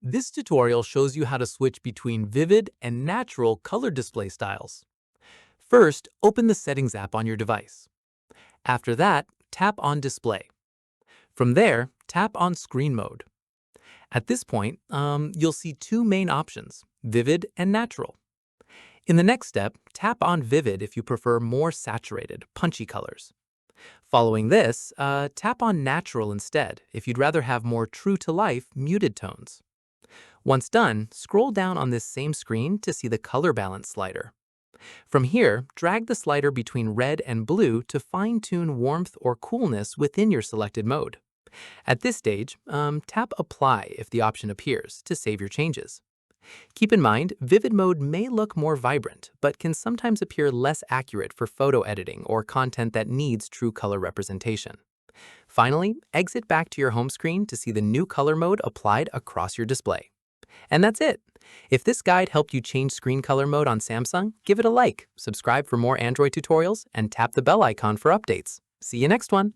This tutorial shows you how to switch between vivid and natural color display styles. First, open the Settings app on your device. After that, tap on Display. From there, tap on Screen Mode. At this point, you'll see two main options, Vivid and Natural. In the next step, tap on Vivid if you prefer more saturated, punchy colors. Following this, tap on Natural instead if you'd rather have more true-to-life, muted tones. Once done, scroll down on this same screen to see the color balance slider. From here, drag the slider between red and blue to fine-tune warmth or coolness within your selected mode. At this stage, tap Apply if the option appears to save your changes. Keep in mind, Vivid mode may look more vibrant, but can sometimes appear less accurate for photo editing or content that needs true color representation. Finally, exit back to your home screen to see the new color mode applied across your display. And that's it. If this guide helped you change screen color mode on Samsung, give it a like, subscribe for more Android tutorials, and tap the bell icon for updates. See you next one.